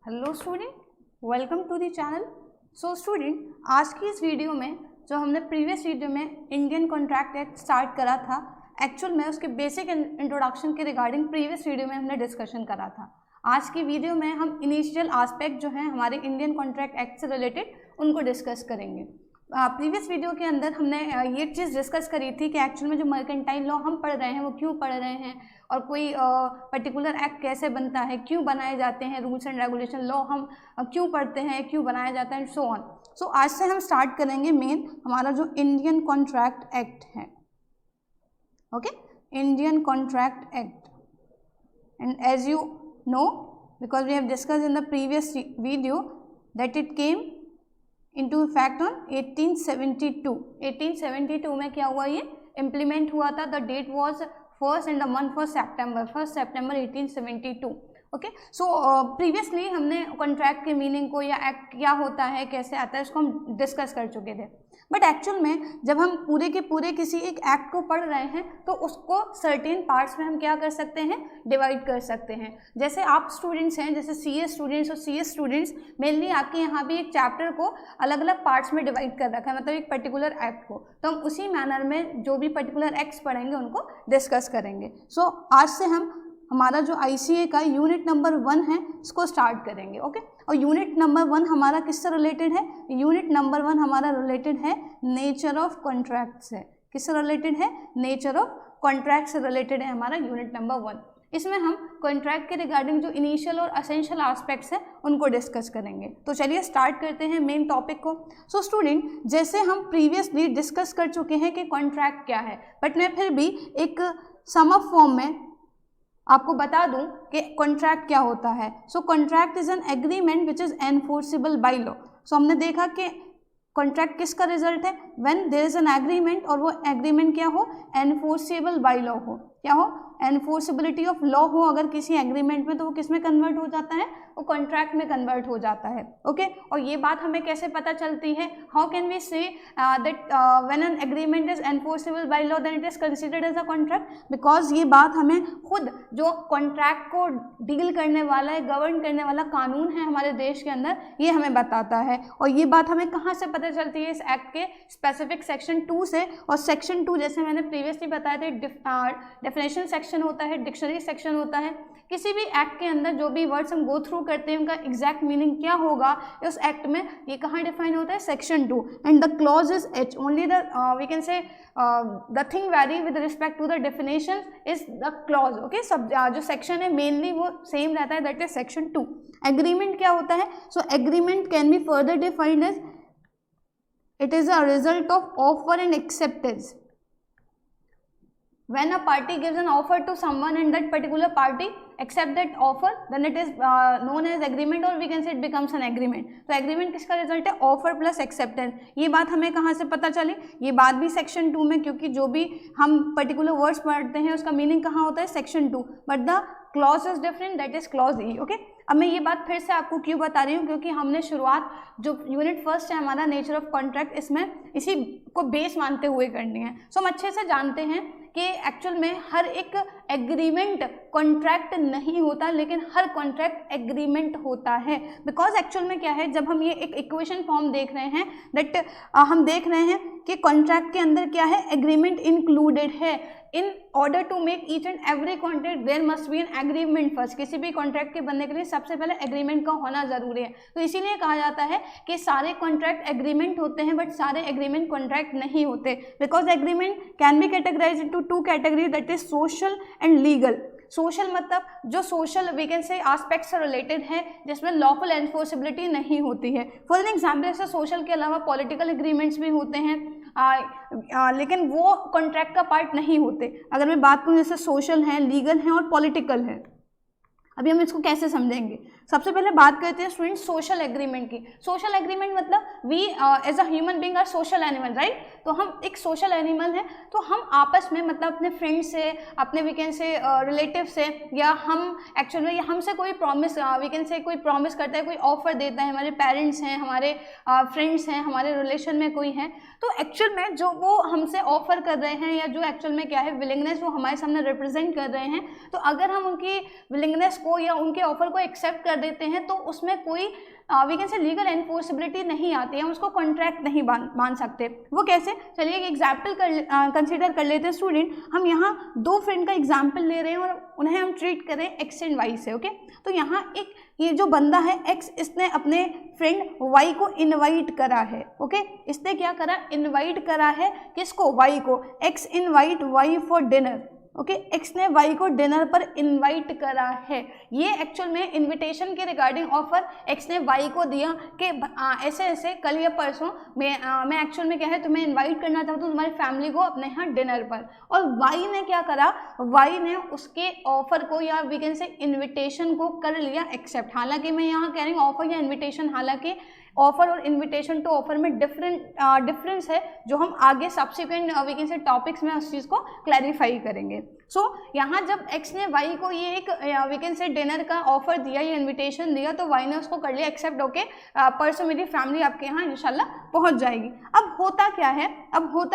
Hello student, welcome to the channel. So student, आज की इस वीडियो में जो हमने प्रीवियस वीडियो में इंडियन कॉन्ट्रैक्ट एक्ट स्टार्ट करा था, एक्चुअल में उसके बेसिक इंट्रोडक्शन के रिगार्डिंग प्रीवियस वीडियो में हमने डिस्कशन करा था। आज की वीडियो में हम इनिशियल आस्पेक्ट जो हैं हमारे इंडियन कॉन्ट्रैक्ट एक्ट से रिलेटेड उनको डिस्कस करेंगे। प्रीवियस वीडियो के अंदर हमने ये चीज़ डिस्कस करी थी कि एक्चुअल में जो मर्केंटाइल लॉ हम पढ़ रहे हैं वो क्यों पढ़ रहे हैं और कोई पर्टिकुलर एक्ट कैसे बनता है, क्यों बनाए जाते हैं, रूल्स एंड रेगुलेशन लॉ हम क्यों पढ़ते हैं, क्यों बनाया जाता है, सो ऑन। सो आज से हम स्टार्ट करेंगे मेन हमारा जो इंडियन कॉन्ट्रैक्ट एक्ट है। Okay, Indian contract act, and as you know because we have discussed in the previous video that it came into effect on 1872। 1872 में क्या हुआ, ये इम्प्लीमेंट हुआ था। The date was 1st and the month was September, 1st September 1872। Okay, so previously हमने contract के meaning को या एक्ट क्या होता है, कैसे आता है, उसको हम डिस्कस कर चुके थे। बट एक्चुअल में जब हम पूरे के पूरे किसी एक एक्ट को पढ़ रहे हैं तो उसको सर्टेन पार्ट्स में हम क्या कर सकते हैं, डिवाइड कर सकते हैं। जैसे आप स्टूडेंट्स हैं, जैसे CS स्टूडेंट्स और CS स्टूडेंट्स मेनली आपके यहाँ भी एक चैप्टर को अलग अलग पार्ट्स में डिवाइड कर रखा है, मतलब एक पर्टिकुलर एक्ट को। तो हम उसी मैनर में जो भी पर्टिकुलर एक्ट्स पढ़ेंगे उनको डिस्कस करेंगे। सो आज से हम हमारा जो ICA का यूनिट नंबर 1 है इसको स्टार्ट करेंगे। ओके, और यूनिट नंबर 1 हमारा किससे रिलेटेड है? यूनिट नंबर 1 हमारा रिलेटेड है नेचर ऑफ कॉन्ट्रैक्ट से। किससे रिलेटेड है? नेचर ऑफ कॉन्ट्रैक्ट से रिलेटेड है हमारा यूनिट नंबर 1। इसमें हम कॉन्ट्रैक्ट के रिगार्डिंग जो इनिशियल और असेंशियल एस्पेक्ट्स हैं उनको डिस्कस करेंगे। तो चलिए स्टार्ट करते हैं मेन टॉपिक को। सो स्टूडेंट, जैसे हम प्रीवियसली डिस्कस कर चुके हैं कि कॉन्ट्रैक्ट क्या है, बट मैं फिर भी एक सम अप फॉर्म में आपको बता दूं कि कॉन्ट्रैक्ट क्या होता है। So contract is an agreement which is enforceable by law. So हमने देखा कि कॉन्ट्रैक्ट किसका रिजल्ट है? When there is an agreement और वो एग्रीमेंट क्या हो? एनफोर्सेबल बाय लॉ हो। क्या हो? एनफोर्सेबिलिटी ऑफ लॉ हो अगर किसी एग्रीमेंट में, तो वो किस में कन्वर्ट हो जाता है? वो कॉन्ट्रैक्ट में कन्वर्ट हो जाता है। ओके, और ये बात हमें कैसे पता चलती है? How can we say that when an agreement is enforceable by law then it is considered as a contract? Because ये बात हमें खुद जो कॉन्ट्रैक्ट को डील करने वाला है, गवर्न करने वाला कानून है हमारे देश के अंदर, ये हमें बताता है। और ये बात हमें कहाँ से पता चलती है? इस एक्ट के स्पेसिफिक सेक्शन 2 से। और सेक्शन 2 जैसे मैंने प्रीवियसली बताया था, डेफिनेशन सेक्शन होता है, डिक्शनरी सेक्शन होता है। किसी भी एक्ट के अंदर जो भी वर्ड्स हम गो थ्रू करते हैं उनका एग्जैक्ट मीनिंग क्या होगा उस एक्ट में, ये कहाँ डिफाइन होता है? Section 2। And the clause is H, only the we can say the thing very with respect to the definition is the clause. Okay, सब जो सेक्शन है मेनली वो सेम रहता है, दैट इज सेक्शन 2। एग्रीमेंट क्या होता है? So agreement can be further defined as it is a result of offer and acceptance. When a party gives an offer to someone and that particular party accept that offer, then it is known as agreement, or we can say it becomes an agreement. तो agreement किसका result है? Offer plus acceptance. ये बात हमें कहाँ से पता चली? ये बात भी सेक्शन 2 में, क्योंकि जो भी हम पर्टिकुलर वर्ड्स पढ़ते हैं उसका मीनिंग कहाँ होता है? Section 2, but the clause is different, that is clause E। Okay, अब मैं ये बात फिर से आपको क्यों बता रही हूँ, क्योंकि हमने शुरुआत जो यूनिट फर्स्ट है हमारा नेचर ऑफ कॉन्ट्रैक्ट, इसमें इसी को बेस मानते हुए करनी है। सो हम अच्छे से जानते हैं कि एक्चुअल में हर एक एग्रीमेंट कॉन्ट्रैक्ट नहीं होता, लेकिन हर कॉन्ट्रैक्ट एग्रीमेंट होता है। बिकॉज एक्चुअल में क्या है, जब हम ये एक इक्वेशन फॉर्म देख रहे हैं, दैट हम देख रहे हैं कि कॉन्ट्रैक्ट के अंदर क्या है? एग्रीमेंट इंक्लूडेड है। In order to make each and every contract there must be an agreement first. किसी भी कॉन्ट्रैक्ट के बनने के लिए सबसे पहले एग्रीमेंट का होना जरूरी है। तो इसीलिए कहा जाता है कि सारे कॉन्ट्रैक्ट एग्रीमेंट होते हैं, बट सारे एग्रीमेंट कॉन्ट्रैक्ट नहीं होते। Because agreement can be categorise into 2 category, that is social and legal. Social मतलब जो social we can say aspect से रिलेटेड है, जिसमें लॉफुल एनफोर्सेबिलिटी नहीं होती है। फॉर एन एग्जाम्पल, जैसे सोशल के अलावा पॉलिटिकल एग्रीमेंट्स भी होते हैं, लेकिन वो कॉन्ट्रैक्ट का पार्ट नहीं होते। अगर मैं बात करूँ, जैसे सोशल है, लीगल है और पॉलिटिकल है। अभी हम इसको कैसे समझेंगे? सबसे पहले बात करते हैं स्टूडेंट सोशल एग्रीमेंट की। सोशल एग्रीमेंट मतलब we as a human being are social animal, right? तो हम एक सोशल एनिमल हैं, तो हम आपस में मतलब अपने फ्रेंड से, अपने वीकेंड से रिलेटिव से, या हम एक्चुअल में हमसे कोई प्रॉमिस वीकेंड से कोई प्रॉमिस करता है, कोई ऑफर देता है, हमारे पेरेंट्स हैं, हमारे फ्रेंड्स हैं, हमारे रिलेशन में कोई हैं, तो एक्चुअल में जो वो हमसे ऑफर कर रहे हैं या जो एक्चुअल में क्या है विलिंगनेस वो हमारे सामने रिप्रेजेंट कर रहे हैं, तो अगर हम उनकी विलिंगनेस को या उनके ऑफर को एक्सेप्ट कर देते हैं तो उसमें कोई वीकेंड से लीगल एनफोर्सिबिलिटी नहीं आती है, हम उसको कॉन्ट्रैक्ट नहीं मान सकते। वो कैसे, चलिए एक एग्जाम्पल कंसिडर कर लेते हैं स्टूडेंट। हम यहाँ दो फ्रेंड का एग्जाम्पल ले रहे हैं और उन्हें हम ट्रीट करें एक्स एंड वाई से, ओके। तो यहाँ एक ये जो बंदा है एक्स, इसने अपने फ्रेंड वाई को इनवाइट करा है, ओके। इसने क्या करा, इनवाइट करा है किसको, वाई को। X invite Y for dinner, okay. X ने वाई को डिनर पर इनवाइट करा है। ये एक्चुअल में इनविटेशन के रिगार्डिंग ऑफर एक्स ने वाई को दिया कि ऐसे ऐसे कल या परसों मैं एक्चुअल में क्या है तुम्हें इनवाइट करना चाहता हूँ तुम्हारी फैमिली को अपने यहाँ डिनर पर। और वाई ने क्या करा, वाई ने उसके ऑफर को या वीकेंड से इन्विटेशन को कर लिया एक्सेप्ट। हालांकि मैं यहाँ कह रही हूँ ऑफर या इन्विटेशन, हालांकि ऑफर और इनविटेशन टू ऑफर में डिफरेंस है, जो हम आगे सब्सिक्वेंट वीकेंड से टॉपिक्स में उस चीज़ को क्लैरिफाई करेंगे। सो यहाँ जब एक्स ने वाई को ये एक वीकेंड से डिनर का ऑफर दिया, ये इनविटेशन दिया, तो वाई ने उसको कर लिया एक्सेप्ट, ओके परसों मेरी फैमिली आपके यहाँ इंशाल्लाह पहुँच जाएगी। अब होता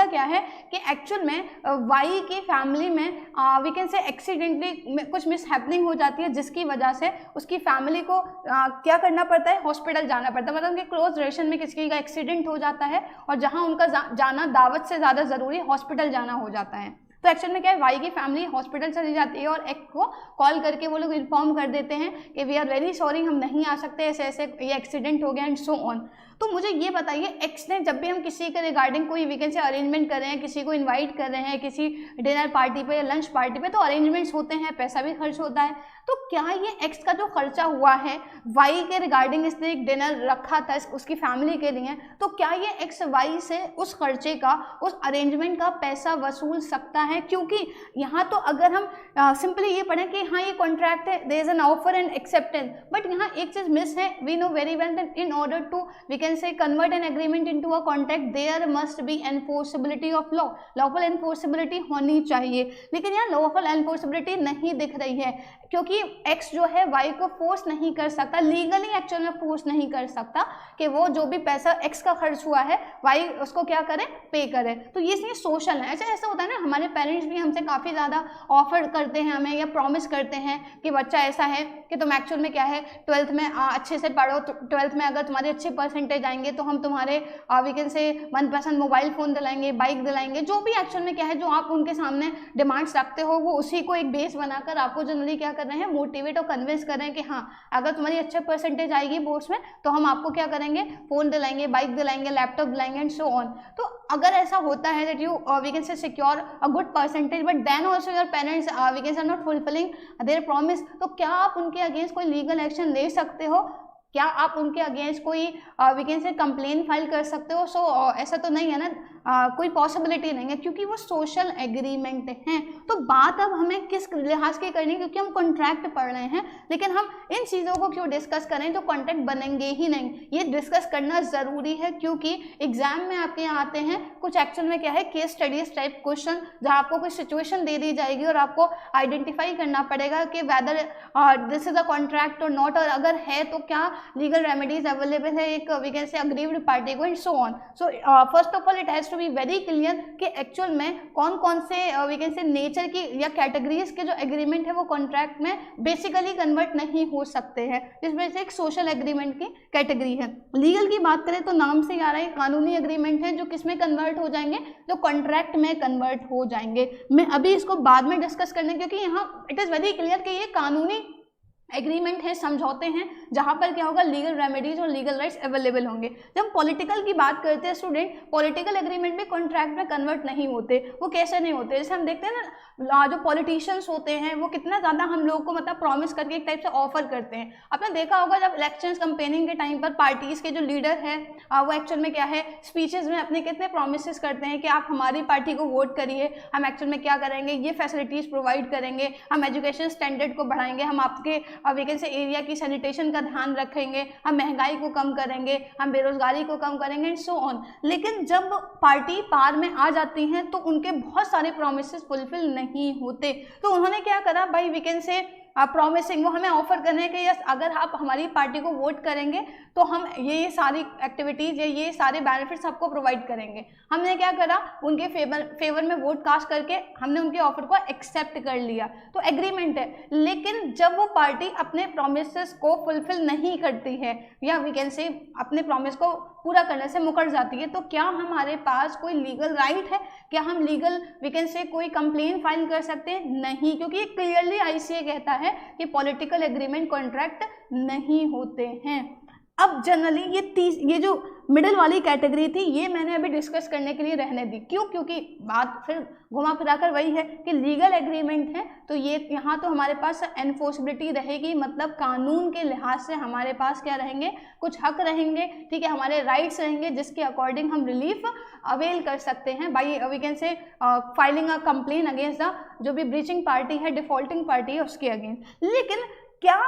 क्या है कि एक्चुअल में वाई की फैमिली में वीकेंड से एक्सीडेंटली कुछ मिस हैपनिंग हो जाती है, जिसकी वजह से उसकी फैमिली को क्या करना पड़ता है, हॉस्पिटल जाना पड़ता है। मतलब उनके क्लोज रिलेशन में किसी का एक्सीडेंट हो जाता है और जहाँ उनका जाना दावत से ज़्यादा ज़रूरी हॉस्पिटल जाना हो जाता है। तो एक्चुअल में क्या है, वाई की फैमिली हॉस्पिटल चली जाती है और एक्स को कॉल करके वो लोग इन्फॉर्म कर देते हैं कि वी आर वेरी सॉरी, हम नहीं आ सकते, ऐसे ऐसे ये एक्सीडेंट हो गया एंड सो ऑन। तो मुझे ये बताइए, एक्स ने जब भी हम किसी के रिगार्डिंग कोई वीकेंड से अरेंजमेंट कर रहे हैं, किसी को इनवाइट कर रहे हैं किसी डिनर पार्टी पे या लंच पार्टी पे, तो अरेंजमेंट्स होते हैं, पैसा भी खर्च होता है। तो क्या ये एक्स का जो खर्चा हुआ है वाई के रिगार्डिंग, इसने एक डिनर रखा था उसकी फैमिली के लिए, तो क्या ये एक्स वाई से उस खर्चे का, उस अरेंजमेंट का पैसा वसूल सकता है? क्योंकि यहाँ तो अगर हम सिंपली ये पढ़ें कि हाँ ये कॉन्ट्रैक्ट है, there is an offer and acceptance, but यहाँ एक चीज़ मिस है। We know very well that in order to we can say convert an agreement into a contract there must be enforceability of law, lawful enforceability होनी चाहिए। लेकिन यहाँ lawful enforceability नहीं दिख रही है, क्योंकि एक्स जो है वाई को फोर्स नहीं कर सकता, लीगली एक्चुअल में फोर्स नहीं कर सकता कि वो जो भी पैसा एक्स का खर्च हुआ है वाई उसको क्या करे, पे करे। तो ये सोशल है। ऐसा होता है ना, हमारे पेरेंट्स भी हमसे काफ़ी ज़्यादा ऑफर करते हैं हमें, या प्रॉमिस करते हैं कि बच्चा ऐसा है कि तुम एक्चुअल में क्या है 12th में अच्छे से पढ़ो, 12th में अगर तुम्हारे अच्छे परसेंटेज आएंगे तो हम तुम्हारे वीकेंड से मनपसंद मोबाइल फ़ोन दिलाएंगे, बाइक दिलाएंगे, जो भी एक्चुअल में क्या है जो आप उनके सामने डिमांड्स रखते हो, वो उसी को एक बेस बनाकर आपको जनरली क्या कर रहे हैं, मोटिवेट और कन्विंस कर रहे हैं कि हाँ अगर तुम्हारी अच्छे परसेंटेज आएगी बोर्ड्स में तो हम आपको क्या करेंगे, फ़ोन दिलाएंगे, बाइक दिलाएंगे, लैपटॉप दिलाएंगे एंड सो ऑन। तो अगर ऐसा होता है that you we can say secure a good percentage but then also your parents we can say are not fulfilling their promise, तो क्या आप उनके अगेंस्ट कोई लीगल एक्शन ले सकते हो? क्या आप उनके अगेंस्ट कोई we can say complain file कर सकते हो? सो ऐसा तो नहीं है ना, कोई पॉसिबिलिटी नहीं है, क्योंकि वो सोशल एग्रीमेंट हैं। तो बात अब हमें किस लिहाज की करनी है, क्योंकि हम कॉन्ट्रैक्ट पढ़ रहे हैं, लेकिन हम इन चीज़ों को क्यों डिस्कस करें, तो कॉन्ट्रैक्ट बनेंगे ही नहीं। ये डिस्कस करना ज़रूरी है, क्योंकि एग्जाम में आपके यहाँ आते हैं कुछ एक्चुअल में क्या है केस स्टडीज टाइप क्वेश्चन, जहाँ आपको कोई सिचुएशन दे दी जाएगी और आपको आइडेंटिफाई करना पड़ेगा कि whether this is a contract और नॉट, और अगर है तो क्या लीगल रेमेडीज अवेलेबल है एक we can say aggrieved party को and so on. So first of all it has to be very clear कि एक्चुअल में कौन कौन से वी कैन से नेचर की या कैटेगरीज के जो एग्रीमेंट है वो कॉन्ट्रैक्ट में बेसिकली कन्वर्ट नहीं हो सकते हैं, जिसमें से एक सोशल एग्रीमेंट की कैटेगरी है। लीगल की बात करें तो नाम से आ रहा है कानूनी एग्रीमेंट है, जो किस में कन्वर्ट हो जाएंगे, जो कॉन्ट्रैक्ट में कन्वर्ट हो जाएंगे। मैं अभी इसको बाद में डिस्कस करने, क्योंकि यहाँ इट इज़ वेरी क्लियर कि ये कानूनी एग्रीमेंट है, समझौते हैं, जहाँ पर क्या होगा लीगल रेमेडीज और लीगल राइट्स अवेलेबल होंगे। जब पॉलिटिकल की बात करते हैं स्टूडेंट, पॉलिटिकल एग्रीमेंट भी कॉन्ट्रैक्ट में कन्वर्ट नहीं होते। वो कैसे नहीं होते, जैसे हम देखते हैं ना जो पॉलिटिशियंस होते हैं वो कितना ज़्यादा हम लोगों को मतलब प्रॉमिस करके एक टाइप से ऑफर करते हैं। आपने देखा होगा जब इलेक्शंस कैंपेनिंग के टाइम पर पार्टीज़ के जो लीडर है वो एक्चुअल में क्या है स्पीचेस में अपने कितने प्रोमिस करते हैं कि आप हमारी पार्टी को वोट करिए, हम एक्चुअल में क्या करेंगे, ये फैसिलिटीज़ प्रोवाइड करेंगे, हम एजुकेशन स्टैंडर्ड को बढ़ाएंगे, हम आपके वैकेंसी एरिया की सैनिटेशन का ध्यान रखेंगे, हम महंगाई को कम करेंगे, हम बेरोजगारी को कम करेंगे एंड सो ऑन। लेकिन जब पार्टी पार में आ जाती हैं तो उनके बहुत सारे प्रोमिसेस फुलफिल नहीं होते। तो उन्होंने क्या करा भाई, वैकेंसी प्रॉमिसिंग, वो हमें ऑफर करने के यस अगर आप हमारी पार्टी को वोट करेंगे तो हम ये सारी एक्टिविटीज़ या ये सारे बेनिफिट्स आपको प्रोवाइड करेंगे। हमने क्या करा, उनके फेवर में वोट कास्ट करके हमने उनके ऑफर को एक्सेप्ट कर लिया, तो एग्रीमेंट है। लेकिन जब वो पार्टी अपने प्रोमिसेस को फुलफिल नहीं करती है या वी कैन से अपने प्रॉमिस को पूरा करने से मुकर जाती है, तो क्या हमारे पास कोई लीगल राइट है? क्या हम लीगल वी कैन से कोई कंप्लेन फाइल कर सकते हैं? नहीं, क्योंकि क्लियरली आईसीए कहता है कि पॉलिटिकल एग्रीमेंट कॉन्ट्रैक्ट नहीं होते हैं। अब जनरली ये जो मिडिल वाली कैटेगरी थी ये मैंने अभी डिस्कस करने के लिए रहने दी। क्यों? क्योंकि बात फिर घुमा फिरा कर वही है कि लीगल एग्रीमेंट है तो ये यहाँ तो हमारे पास एनफोर्सबिलिटी रहेगी, मतलब कानून के लिहाज से हमारे पास क्या रहेंगे, कुछ हक रहेंगे, ठीक है, हमारे राइट्स रहेंगे जिसके अकॉर्डिंग हम रिलीफ अवेल कर सकते हैं by we can say filing a complain against the जो भी ब्रीचिंग पार्टी है, डिफॉल्टिंग पार्टी है उसके अगेंस्ट। लेकिन क्या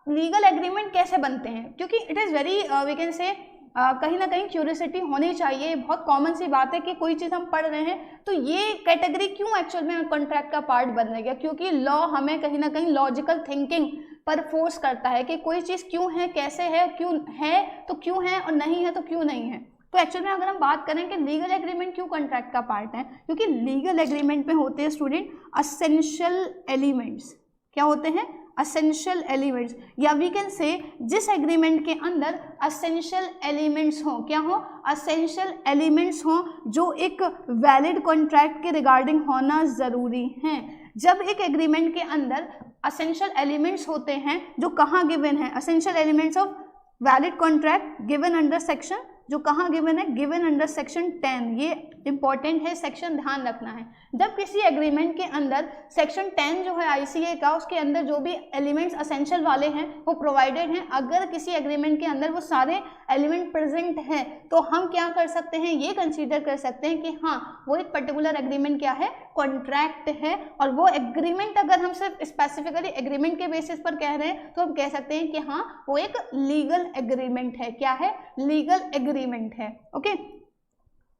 लीगल एग्रीमेंट कैसे बनते हैं? क्योंकि it is very we can say कहीं ना कहीं क्यूरियोसिटी होनी चाहिए। बहुत कॉमन सी बात है कि कोई चीज़ हम पढ़ रहे हैं तो ये कैटेगरी क्यों एक्चुअल में कॉन्ट्रैक्ट का पार्ट बन रही है, क्योंकि लॉ हमें कहीं ना कहीं लॉजिकल थिंकिंग पर फोर्स करता है कि कोई चीज़ क्यों है, कैसे है, क्यों है तो क्यों है और नहीं है तो क्यों नहीं है। तो एक्चुअल में अगर हम बात करें कि लीगल एग्रीमेंट क्यों कॉन्ट्रैक्ट का पार्ट है, क्योंकि लीगल एग्रीमेंट में होते हैं स्टूडेंट असेंशियल एलिमेंट्स। क्या होते हैं? असेंशियल एलिमेंट्स, या वी कैन से जिस एग्रीमेंट के अंदर असेंशियल एलिमेंट्स हों। क्या हो? असेंशियल एलिमेंट्स हों जो एक वैलिड कॉन्ट्रैक्ट के रिगार्डिंग होना ज़रूरी हैं। जब एक एग्रीमेंट के अंदर असेंशियल एलिमेंट्स होते हैं जो कहाँ गिवन है, essential elements of valid contract given under section, जो कहाँ गिवन है, गिवन अंडर सेक्शन 10। ये इंपॉर्टेंट है, सेक्शन ध्यान रखना है। जब किसी एग्रीमेंट के अंदर सेक्शन 10 जो है आईसीए का, उसके अंदर जो भी एलिमेंट्स असेंशियल वाले हैं वो प्रोवाइडेड हैं, अगर किसी एग्रीमेंट के अंदर वो सारे एलिमेंट प्रेजेंट हैं तो हम क्या कर सकते हैं, ये कंसीडर कर सकते हैं कि हाँ वो एक पर्टिकुलर एग्रीमेंट क्या है, कॉन्ट्रैक्ट है। और वो एग्रीमेंट अगर हम सिर्फ स्पेसिफिकली एग्रीमेंट के बेसिस पर कह रहे हैं तो हम कह सकते हैं कि हाँ वो एक लीगल एग्रीमेंट है। क्या है? लीगल एग्रीमेंट है। ओके,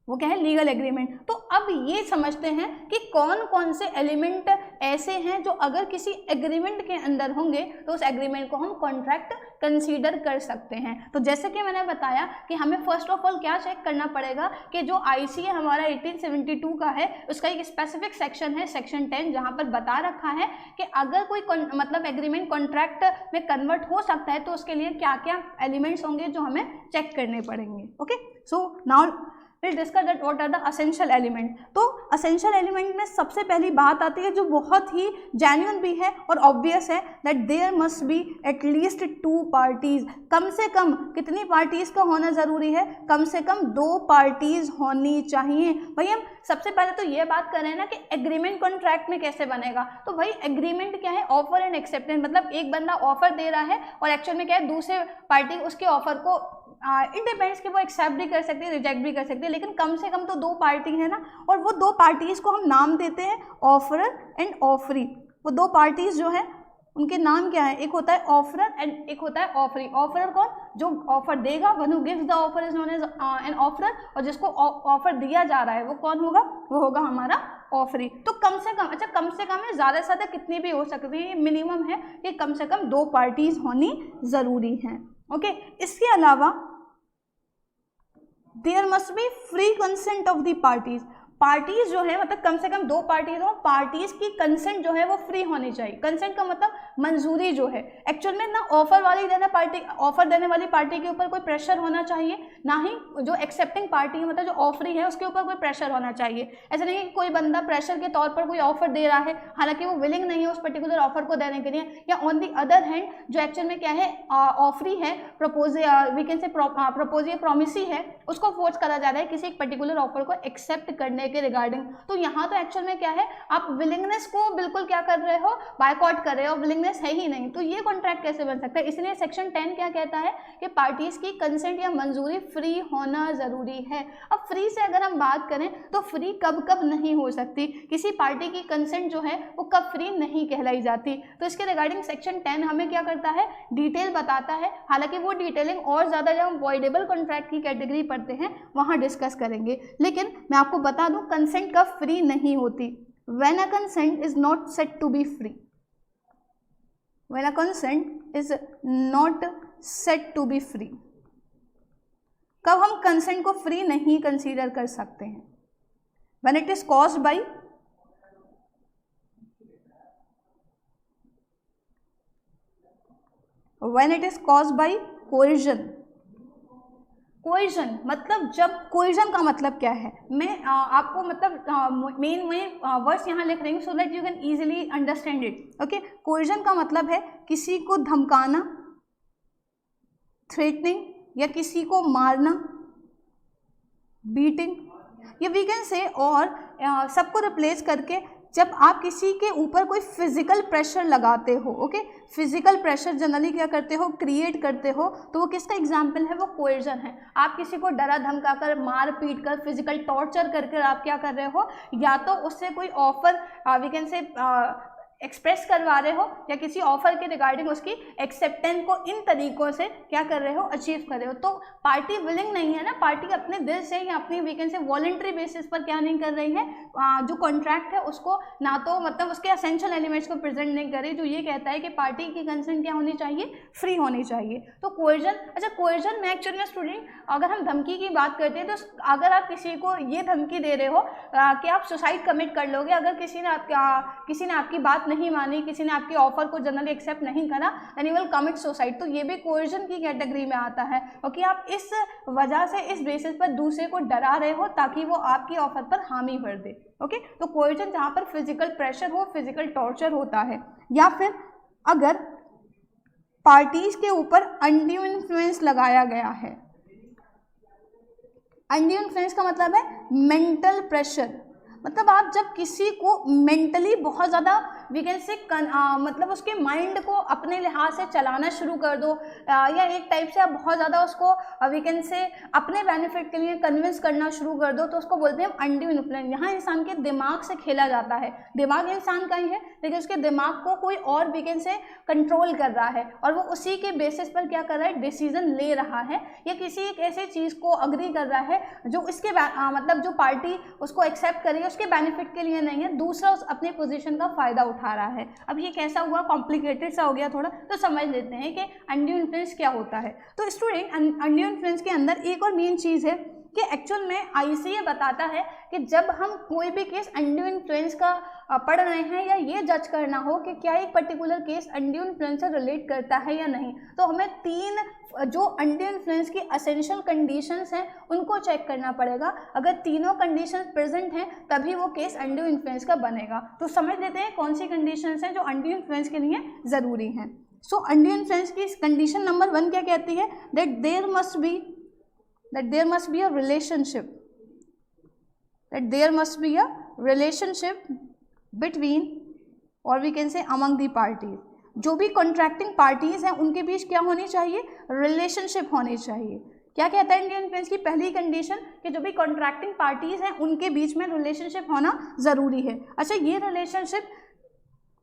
वो क्या है? Legal agreement. तो अब ये समझते हैं कि कौन कौन से एलिमेंट ऐसे हैं जो अगर किसी एग्रीमेंट के अंदर होंगे तो उस एग्रीमेंट को हम कॉन्ट्रैक्ट कंसीडर कर सकते हैं। तो जैसे कि मैंने बताया कि हमें फर्स्ट ऑफ ऑल क्या चेक करना पड़ेगा कि जो आईसीए हमारा 1872 का है उसका एक स्पेसिफिक सेक्शन है, सेक्शन 10, जहाँ पर बता रखा है कि अगर कोई मतलब एग्रीमेंट कॉन्ट्रैक्ट में कन्वर्ट हो सकता है तो उसके लिए क्या क्या एलिमेंट्स होंगे जो हमें चेक करने पड़ेंगे। Okay, so now will discuss that what are the essential element. तो असेंशियल एलिमेंट में सबसे पहली बात आती है जो बहुत ही जेन्युइन भी है और ऑब्वियस है, that there must be at least 2 parties. कम से कम कितनी पार्टीज का होना ज़रूरी है? कम से कम 2 पार्टीज होनी चाहिए। भाई हम सबसे पहले तो ये बात कर रहे हैं ना कि एग्रीमेंट कॉन्ट्रैक्ट में कैसे बनेगा। तो भाई एग्रीमेंट क्या है? ऑफर एंड एक्सेप्टेंस, मतलब एक बंदा ऑफर दे रहा है और एक्चुअल में क्या है, दूसरे पार्टी उसके ऑफर को इट डिपेंड्स कि वो एक्सेप्ट भी कर सकती है, रिजेक्ट भी कर सकती है, लेकिन कम से कम तो 2 पार्टी है ना। और वो 2 पार्टीज को हम नाम देते हैं ऑफरर एंड ऑफरी। वो 2 पार्टीज जो है उनके नाम क्या है? एक होता है ऑफरर एंड एक होता है ऑफरी। ऑफरर कौन? जो ऑफर देगा, one who gives the offer is known as an offeror, और जिसको ऑफर दिया जा रहा है वो कौन होगा? वो होगा हमारा ऑफरी। तो कम से कम, अच्छा कम से कम है, ज़्यादा से ज़्यादा कितनी भी हो सकती है, ये मिनिमम है कि कम से कम 2 पार्टीज होनी ज़रूरी हैं। ओके, इसके अलावा there must be free consent of the parties. Parties जो है मतलब कम से कम 2 पार्टीज हो, पार्टीज की कंसेंट जो है वो फ्री होनी चाहिए। कंसेंट का मतलब मंजूरी जो है। एक्चुअल में ना ऑफर देने वाली पार्टी के ऊपर कोई प्रेशर होना चाहिए, ना ही जो एक्सेप्टिंग पार्टी है मतलब जो ऑफरी है उसके ऊपर कोई प्रेशर होना चाहिए। ऐसा नहीं कि कोई बंदा प्रेशर के तौर पर कोई ऑफर दे रहा है हालांकि वो विलिंग नहीं है उस पर्टिकुलर ऑफर को देने के लिए, या ऑन दी अदर हैंड जो एक्चुअल में क्या है ऑफरी है, प्रपोजी प्रॉमिसी है, उसको फोर्स करा जा रहा है किसी एक पर्टिकुलर ऑफर को एक्सेप्ट करने है के रिगार्डिंग। तो यहाँ तो एक्चुअल में क्या है, आप विलिंगनेस को बिल्कुल क्या कर रहे हो, बायकॉट कर रहे हो, विलिंगनेस है ही नहीं, तो ये कॉन्ट्रैक्ट कैसे बन सकता है। इसलिए सेक्शन 10 क्या कहता है कि पार्टीज की कंसेंट या मंजूरी फ्री होना जरूरी है। अब फ्री से अगर हम बात करें तो फ्री कब कब नहीं हो सकती, किसी पार्टी की कंसेंट जो है वो कब फ्री नहीं कहलाई जाती। तो इसके रिगार्डिंग सेक्शन 10 हमें क्या करता है, डिटेल बताता है। हालांकि वो डिटेलिंग और ज़्यादा जब हम वॉइडेबल कॉन्ट्रैक्ट की कैटेगरी पढ़ते हैं वहाँ डिस्कस करेंगे, लेकिन मैं आपको बता दूं कंसेंट कब फ्री नहीं होती। When a consent is not said to be free, when a consent is not said to be free, कब हम कंसेंट को फ्री नहीं कंसीडर कर सकते हैं, when it is caused by when it is caused by coercion। कोइजन मतलब, जब कोइजन का मतलब क्या है, मैं आपको मतलब मेन वर्ड्स यहाँ लिख रही हूँ so that you can easily understand it. Okay, coercion का मतलब है किसी को धमकाना, थ्रेटनिंग, या किसी को मारना, बीटिंग, या वी कैन से, और सबको रिप्लेस करके जब आप किसी के ऊपर कोई फिजिकल प्रेशर लगाते हो। ओके, फिजिकल प्रेशर जनरली क्या करते हो, क्रिएट करते हो, तो वो किसका एग्जाम्पल है, वो कोएर्जन है। आप किसी को डरा धमकाकर, मार पीट कर, फिजिकल टॉर्चर करके आप क्या कर रहे हो, या तो उससे कोई offer we can say express करवा रहे हो, या किसी ऑफर के रिगार्डिंग उसकी एक्सेप्टेंस को इन तरीकों से क्या कर रहे हो, अचीव कर रहे हो। तो पार्टी विलिंग नहीं है ना, पार्टी अपने दिल से या अपनी we can say voluntary basis पर क्या नहीं कर रही है, जो कॉन्ट्रैक्ट है उसको ना तो मतलब उसके एसेंशियल एलिमेंट्स को प्रेजेंट नहीं कर रही, जो ये कहता है कि पार्टी की कंसेंट क्या होनी चाहिए, फ्री होनी चाहिए। तो कोएर्जन, अच्छा कोएर्जन में एक्चुअली में स्टूडेंट अगर हम धमकी की बात करते हैं तो अगर आप किसी को ये धमकी दे रहे हो कि आप सुसाइड कमिट कर लोगे अगर किसी ने आपकी बात नहीं मानी, किसी ने आपके ऑफर को जनरली एक्सेप्ट नहीं करा, then you will commit suicide. तो ये भी कोएर्जन की कैटेगरी में आता है, क्योंकि आप इस वजह से, इस बेसिस पर दूसरे को डरा रहे हो ताकि वो आपकी ऑफर पर हामी भर दे। ओके, तो कोएर्जन जहाँ पर फिजिकल प्रेशर हो, फिजिकल टॉर्चर होता है, या फिर अगर पार्टीज के ऊपर अनड्यू इन्फ्लुएंस लगाया गया है। अनड्यू इन्फ्लुएंस का मतलब है मेंटल प्रेशर, मतलब आप जब किसी को मेंटली बहुत ज़्यादा वी कैन से मतलब उसके माइंड को अपने लिहाज से चलाना शुरू कर दो, या एक टाइप से आप बहुत ज़्यादा उसको वी कैन से अपने बेनिफिट के लिए कन्विंस करना शुरू कर दो, तो उसको बोलते हैं अनड्यू इन्फ्लुएंस। यहाँ इंसान के दिमाग से खेला जाता है, दिमाग इंसान का ही है लेकिन उसके दिमाग को कोई और वी कैन से कंट्रोल कर रहा है, और वो उसी के बेसिस पर क्या कर रहा है, डिसीजन ले रहा है, या किसी एक ऐसी चीज़ को अग्री कर रहा है जो इसके मतलब जो पार्टी उसको एक्सेप्ट करेगी उसके बेनिफिट के लिए नहीं है, दूसरा उस अपने पोजीशन का फ़ायदा उठा रहा है। अब ये कैसा हुआ, कॉम्प्लिकेटेड सा हो गया थोड़ा, तो समझ लेते हैं कि अनड्यू इन्फ्लुएंस क्या होता है। तो स्टूडेंट अनड्यू इन्फ्लुएंस के अंदर एक और मेन चीज़ है कि एक्चुअल में आईसीए बताता है कि जब हम कोई भी केस अनड्यू इन्फ्लुएंस का पढ़ रहे हैं या ये जज करना हो कि क्या एक पर्टिकुलर केस अनड्यू इन्फ्लुएंस से रिलेट करता है या नहीं, तो हमें 3 जो अनड्यू इन्फ्लुएंस की एसेंशियल कंडीशंस हैं उनको चेक करना पड़ेगा। अगर तीनों कंडीशंस प्रेजेंट हैं तभी वो केस अनड्यू इन्फ्लुएंस का बनेगा। तो समझ लेते हैं कौन सी कंडीशंस हैं जो अनड्यू इन्फ्लुएंस के लिए ज़रूरी हैं। सो अनड्यू इन्फ्लुएंस की कंडीशन नंबर 1 क्या कहती है, that there must be a relationship, that there must be a relationship between, or we can say among the parties। जो भी कॉन्ट्रैक्टिंग पार्टीज हैं उनके बीच क्या होनी चाहिए, रिलेशनशिप होनी चाहिए। क्या कहता है इंडियन इन्फ्लुएंस की पहली कंडीशन कि जो भी कॉन्ट्रैक्टिंग पार्टीज हैं उनके बीच में रिलेशनशिप होना ज़रूरी है। अच्छा, ये रिलेशनशिप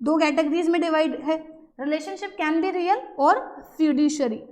2 कैटेगरीज में डिवाइड है, रिलेशनशिप कैन बी रियल और फ्यूडिशरी।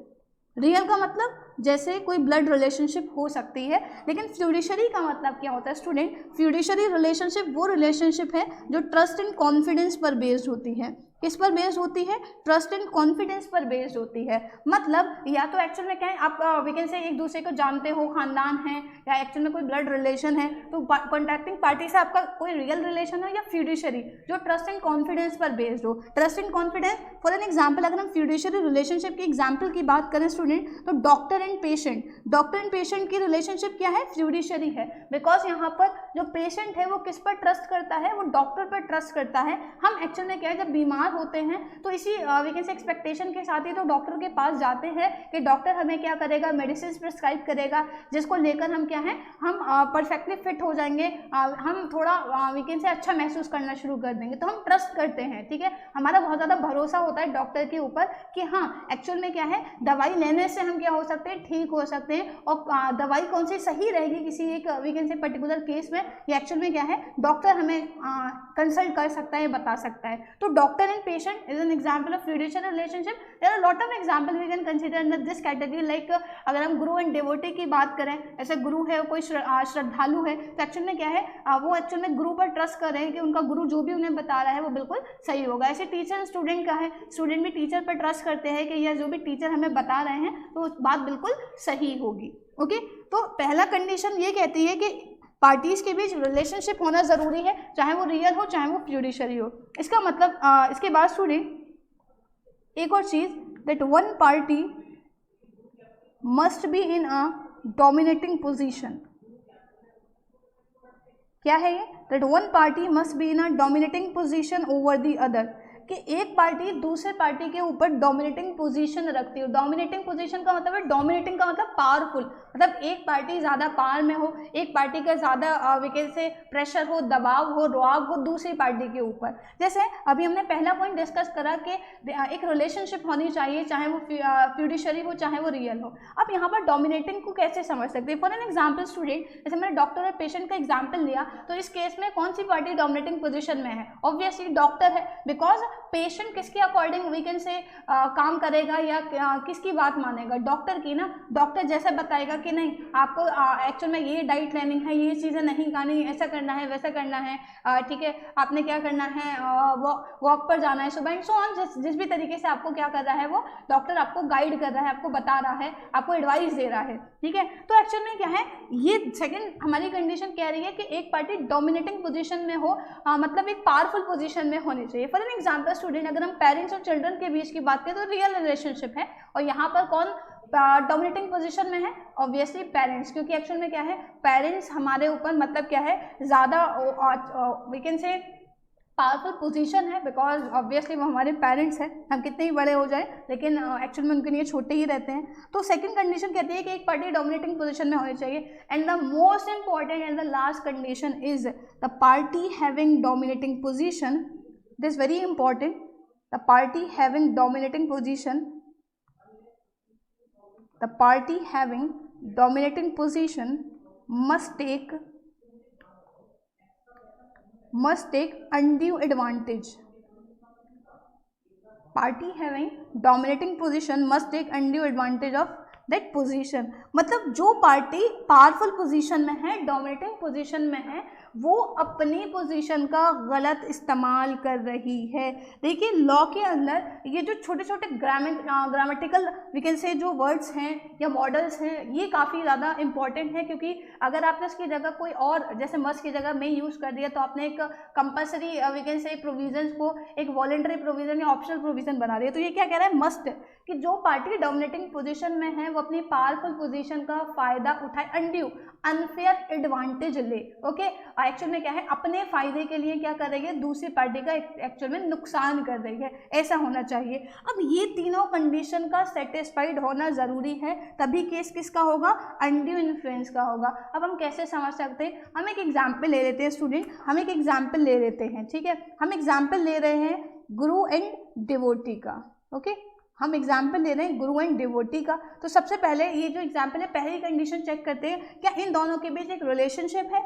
रियल का मतलब जैसे कोई ब्लड रिलेशनशिप हो सकती है, लेकिन फ्यूडिशरी का मतलब क्या होता है स्टूडेंट, फ्यूडिशरी रिलेशनशिप वो रिलेशनशिप है जो ट्रस्ट एंड कॉन्फिडेंस पर बेस्ड होती है। किस पर बेस्ड होती है, ट्रस्ट एंड कॉन्फिडेंस पर बेस्ड होती है। मतलब या तो एक्चुअल में क्या है, आप वी कैन से एक दूसरे को जानते हो, खानदान है, या एक्चुअल में कोई ब्लड रिलेशन है, तो कॉन्ट्रैक्टिंग पार्टी से आपका कोई रियल रिलेशन है, या फ्यूडिशरी जो ट्रस्ट एंड कॉन्फिडेंस पर बेस्ड हो। Trust and confidence for an example, अगर हम फ्यूडिशरी रिलेशनशिप की एग्जाम्पल की बात करें स्टूडेंट, तो doctor doctor and patient, doctor and patient की रिलेशनशिप क्या है, फ्यूडिशरी है, बिकॉज यहाँ पर जो पेशेंट है वो किस पर ट्रस्ट करता है, वो डॉक्टर पर ट्रस्ट करता है। हम एक्चुअल में क्या है, जब बीमार होते हैं तो इसी वी कैन से एक्सपेक्टेशन के साथ ही तो डॉक्टर के पास जाते हैं कि डॉक्टर हमें क्या करेगा, मेडिसिन प्रिस्क्राइब करेगा, जिसको लेकर हम क्या है, हम परफेक्टली फिट हो जाएंगे, हम थोड़ा वी कैन से अच्छा महसूस करना शुरू कर देंगे, तो हम ट्रस्ट करते हैं, ठीक है, हमारा बहुत ज़्यादा भरोसा होता है डॉक्टर के ऊपर कि हाँ एक्चुअल में क्या है, दवाई लेने से हम क्या हो सकते हैं, ठीक हो सकते हैं, और दवाई कौन सी सही रहेगी किसी एक we can say particular case में, ये एक्चुअल में क्या है, डॉक्टर हमें कंसल्ट कर सकता है, बता सकता है। तो doctor and patient is an example of fiduciary relationship. There are lot of example we can consider in this category, like अगर हम गुरु एंड डिवोटी की बात करें, ऐसे गुरु है, कोई श्रद्धालु है, तो एक्चुअल में क्या है, वो एक्चुअल में गुरु पर ट्रस्ट कर रहे हैं कि उनका गुरु जो भी उन्हें बता रहा है वो बिल्कुल सही होगा। ऐसे टीचर एंड स्टूडेंट का है, स्टूडेंट भी टीचर पर ट्रस्ट करते हैं कि यह जो भी टीचर हमें बता रहे हैं तो बात बिल्कुल सही होगी। ओके, तो पहला कंडीशन ये कहती है कि पार्टीज के बीच रिलेशनशिप होना जरूरी है, चाहे वो रियल हो चाहे वो फ्यूडिशरी हो। इसका मतलब इसके बाद स्टूडेंट एक और चीज, that one party must be in a dominating position. क्या है ये, that one party must be in a dominating position over the other, कि एक पार्टी दूसरे पार्टी के ऊपर डोमिनेटिंग पोजीशन रखती हो। डोमिनेटिंग पोजीशन का मतलब है, डोमिनेटिंग का मतलब पावरफुल, मतलब एक पार्टी ज़्यादा पावर में हो, एक पार्टी का ज़्यादा विकेट से प्रेशर हो, दबाव हो, रुआब हो दूसरी पार्टी के ऊपर। जैसे अभी हमने पहला पॉइंट डिस्कस करा कि एक रिलेशनशिप होनी चाहिए, चाहे वो फ्यूडिशरी हो चाहे वो रियल हो। अब यहाँ पर डोमिनेटिंग को कैसे समझ सकते हैं? फॉर एन एग्जाम्पल स्टूडेंट, जैसे मैंने डॉक्टर और पेशेंट का एग्जाम्पल लिया, तो इस केस में कौन सी पार्टी डोमिनेटिंग पोजीशन में है? ऑब्वियसली डॉक्टर है, बिकॉज पेशेंट किसके अकॉर्डिंग वी कैन से काम करेगा या किसकी बात मानेगा? डॉक्टर की ना। डॉक्टर जैसा बताएगा कि नहीं आपको एक्चुअल में ये डाइट लेनी है, ये चीज़ें नहीं खानी, ऐसा करना है, वैसा करना है, ठीक है, आपने क्या करना है, वॉक पर जाना है सुबह, एंड सो ऑन। जिस भी तरीके से आपको क्या कर रहा है, वो डॉक्टर आपको गाइड कर रहा है, आपको बता रहा है, आपको एडवाइस दे रहा है, ठीक है। तो एक्चुअल में क्या है, ये सेकंड हमारी कंडीशन कह रही है कि एक पार्टी डोमिनेटिंग पोजीशन में हो, मतलब एक पावरफुल पोजीशन में होनी चाहिए। फॉर एन एग्जाम्पल स्टूडेंट, अगर हम पेरेंट्स और चिल्ड्रन के बीच की बात करें तो रियल रिलेशनशिप है, और यहाँ पर कौन डोमिनेटिंग पोजीशन में है? ऑब्वियसली पेरेंट्स, क्योंकि एक्चुअल में क्या है, पेरेंट्स हमारे ऊपर मतलब क्या है, ज़्यादा we can say powerful position है, बिकॉज ऑब्वियसली वो हमारे पेरेंट्स हैं, हम कितने ही बड़े हो जाए लेकिन एक्चुअल में उनके लिए छोटे ही रहते हैं। तो सेकंड कंडीशन कहती है कि एक पार्टी डोमिनेटिंग पोजीशन में होनी चाहिए। And the most important and the last condition is the party having dominating position, this very important, the party having dominating position, the party having dominating position must take undue advantage. Party having dominating position must take undue advantage of that position. मतलब जो party powerful position में है, dominating position में है, वो अपनी position का गलत इस्तेमाल कर रही है। देखिए लॉ के अंदर ये जो छोटे छोटे ग्रामेटिकल वी कैन से जो वर्ड्स हैं या मॉडल्स हैं, ये काफ़ी ज़्यादा इंपॉर्टेंट है, क्योंकि अगर आपने इसकी जगह कोई और जैसे मस्ट की जगह में यूज़ कर दिया तो आपने एक compulsory we can say provisions को एक वॉलंटरी प्रोविजन या ऑप्शनल प्रोविजन बना दिया। तो ये क्या कह रहा है, मस्ट, कि जो पार्टी डोमिनेटिंग पोजीशन में है वो अपनी पावरफुल पोजीशन का फ़ायदा उठाए, अनड्यू अनफेयर एडवांटेज ले। ओके, एक्चुअल में क्या है, अपने फायदे के लिए क्या कर रही है, दूसरी पार्टी का एक्चुअल में नुकसान कर रही है, ऐसा होना चाहिए। अब ये तीनों कंडीशन का सेटिस्फाइड होना ज़रूरी है, तभी केस किसका होगा, अनड्यू इन्फ्लुएंस का होगा। अब हम कैसे समझ सकते हैं, हम एक एग्जाम्पल ले लेते हैं स्टूडेंट, हम एक एग्जाम्पल ले लेते हैं, ठीक है। हम एग्जाम्पल ले रहे हैं गुरु एंड डिवोटी का। ओके, हम एग्जाम्पल ले रहे हैं गुरु एंड डिवोटी का। तो सबसे पहले ये जो एग्जाम्पल है, पहली कंडीशन चेक करते हैं, क्या इन दोनों के बीच एक रिलेशनशिप है?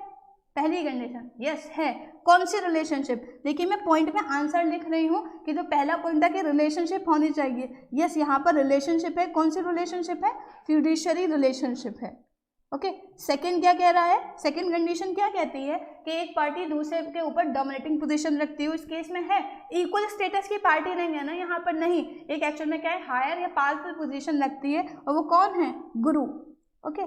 पहली कंडीशन यस है। कौन सी रिलेशनशिप? देखिए मैं पॉइंट में आंसर लिख रही हूँ कि जो पहला पॉइंट था कि रिलेशनशिप होनी चाहिए, यस यहाँ पर रिलेशनशिप है। कौन सी रिलेशनशिप है? फ्यूडिशरी रिलेशनशिप है। ओके, सेकंड क्या कह रहा है, सेकंड कंडीशन क्या कहती है कि एक पार्टी दूसरे के ऊपर डोमिनेटिंग पोजीशन रखती है। इस केस में है इक्वल स्टेटस की पार्टी नहीं है ना यहाँ पर, नहीं, एक एक्चुअल में क्या है, हायर या पावरफुल पोजीशन रखती है, और वो कौन है, गुरु। ओके,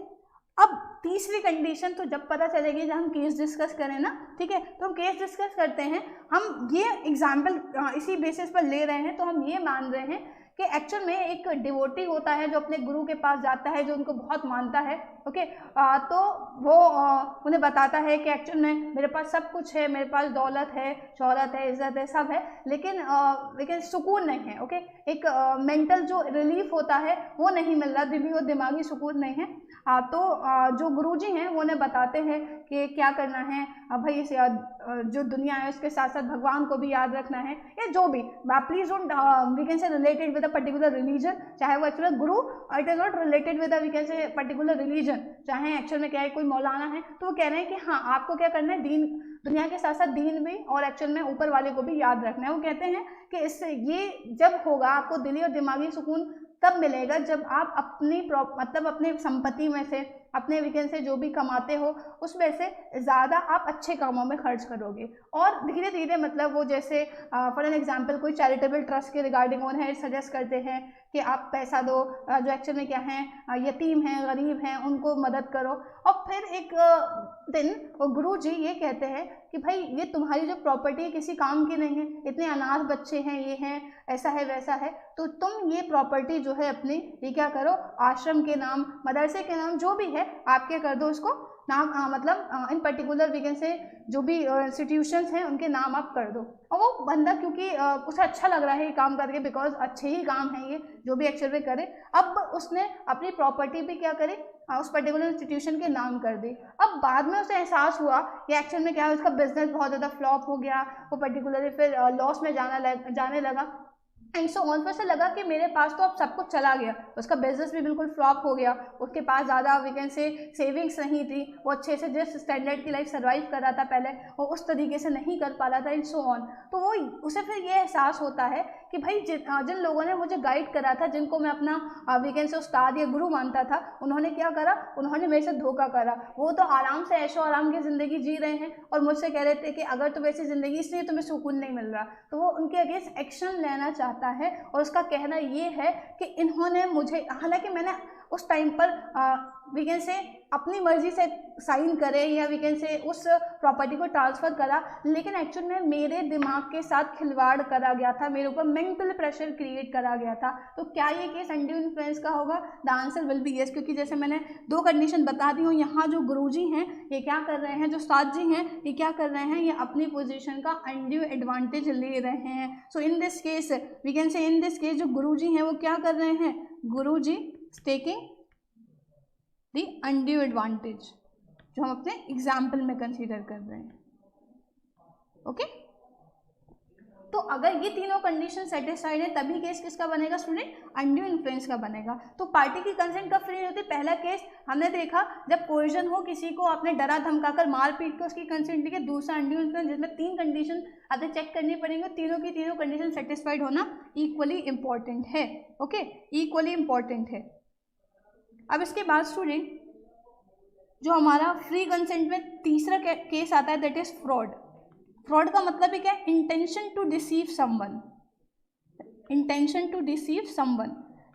अब तीसरी कंडीशन तो जब पता चलेगी जब हम केस डिस्कस करें ना, ठीक है। तो हम केस डिस्कस करते हैं, हम ये एग्जाम्पल इसी बेसिस पर ले रहे हैं, तो हम ये मान रहे हैं कि एक्चुअल में एक डिवोटी होता है जो अपने गुरु के पास जाता है, जो उनको बहुत मानता है, ओके, तो वो उन्हें बताता है कि एक्चुअल में मेरे पास सब कुछ है, मेरे पास दौलत है, शोहरत है, इज्जत है, सब है, लेकिन सुकून नहीं है, ओके, एक मेंटल जो रिलीफ होता है वो नहीं मिल रहा, दिली और दिमागी सुकून नहीं है। तो जो गुरुजी हैं वो उन्हें बताते हैं कि क्या करना है, भाई जो दुनिया है उसके साथ साथ भगवान को भी याद रखना है, या जो भी, please don't we can say related with a particular religion, चाहे वो actual guru, it is not related with we can say particular religion, चाहे एक्चुअल में क्या है कोई मौलाना है, तो वो कह रहे हैं कि हाँ आपको क्या करना है, दीन, दुनिया के साथ साथ दीन भी और एक्चुअल में ऊपर वाले को भी याद रखना है। वो कहते हैं कि इससे ये जब होगा आपको दिली और दिमागी सुकून तब मिलेगा जब आप अपनी मतलब अपने संपत्ति में से, अपने वीकेंड से जो भी कमाते हो उसमें से ज़्यादा आप अच्छे कामों में खर्च करोगे। और धीरे धीरे मतलब वो जैसे फॉर एन एग्जांपल कोई चैरिटेबल ट्रस्ट के रिगार्डिंग उन्हें सजेस्ट करते हैं कि आप पैसा दो, जो एक्चुअल में क्या है यतीम हैं, गरीब हैं, उनको मदद करो। और फिर एक दिन गुरु जी ये कहते हैं कि भाई ये तुम्हारी जो प्रॉपर्टी है किसी काम की नहीं है, इतने अनाथ बच्चे हैं, ये हैं, ऐसा है वैसा है, तो तुम ये प्रॉपर्टी जो है अपनी ये क्या करो, आश्रम के नाम, मदरसे के नाम, जो भी है आप क्या कर दो उसको नाम, मतलब इन पर्टिकुलर वीकेंड से जो भी इंस्टीट्यूशंस हैं उनके नाम आप कर दो। और वो बंदा क्योंकि उसे अच्छा लग रहा है ये काम करके, बिकॉज अच्छे ही काम है ये जो भी एक्चुअल में करे, अब उसने अपनी प्रॉपर्टी भी क्या करे उस पर्टिकुलर इंस्टीट्यूशन के नाम कर दी। अब बाद में उसे एहसास हुआ कि एक्चुअल में क्या है उसका बिजनेस बहुत ज़्यादा फ्लॉप हो गया, वो पर्टिकुलरली फिर लॉस में जाने लगा एंड सो ऑन। फिर से लगा कि मेरे पास तो अब सब कुछ चला गया, उसका बिजनेस भी बिल्कुल फ्लॉप हो गया, उसके पास ज़्यादा वीकेंड से सेविंग्स नहीं थी, वो अच्छे से जिस स्टैंडर्ड की लाइफ सर्वाइव कर रहा था पहले वो उस तरीके से नहीं कर पा रहा था एंड सो ऑन। तो वो उसे फिर ये एहसास होता है कि भाई जिन लोगों ने मुझे गाइड करा था, जिनको मैं अपना वीकेंड से उस्ताद या गुरु मानता था, उन्होंने क्या करा, उन्होंने मेरे से धोखा करा। वो तो आराम से ऐशो आराम की ज़िंदगी जी रहे हैं और मुझसे कह रहे थे कि अगर तो वैसी ज़िंदगी इसलिए तुम्हें सुकून नहीं मिल रहा, तो वो उनके अगेंस्ट एक्शन लेना चाहता है। और उसका कहना ये है कि इन्होंने मुझे, हालांकि मैंने उस टाइम पर वीकेंड से अपनी मर्जी से साइन करे या वीकेंड से उस प्रॉपर्टी को ट्रांसफ़र करा, लेकिन एक्चुअल में मेरे दिमाग के साथ खिलवाड़ करा गया था, मेरे ऊपर मेंटल प्रेशर क्रिएट करा गया था। तो क्या ये केस अनड्यू इन्फ्लुएंस का होगा? The answer will be yes, क्योंकि जैसे मैंने दो कंडीशन बता दी हूँ। यहाँ जो गुरुजी हैं ये क्या कर रहे हैं, जो उस्ताद जी हैं ये क्या कर रहे हैं, ये अपनी पोजीशन का अनड्यू एडवांटेज ले रहे हैं। So in this case we can say, in this case जो गुरुजी हैं वो क्या कर रहे हैं, गुरुजी टेकिंग द अनड्यू एडवांटेज, जो हम अपने एग्जाम्पल में कंसीडर कर रहे हैं। ओके, तो अगर ये तीनों कंडीशन सेटिस्फाइड है तभी केस किसका बनेगा स्टूडेंट, अनड्यू इन्फ्लुएंस का बनेगा। तो पार्टी की कंसेंट कब फ्री होती है? पहला केस हमने देखा जब कोएजन हो, किसी को आपने डरा धमकाकर मार पीट के उसकी कंसेंट ली है। दूसरा अनड्यू इन्फ्लुएंस, जिसमें तीन कंडीशन आपने चेक करनी पड़ेंगे, तीनों की तीनों कंडीशन सेटिस्फाइड होना इक्वली इंपॉर्टेंट है। ओके, इक्वली इंपॉर्टेंट है। अब इसके बाद स्टूडेंट जो हमारा फ्री कंसेंट में तीसरा केस आता है दैट इज फ्रॉड। फ्रॉड का मतलब है क्या? Intention to deceive someone, intention to deceive someone,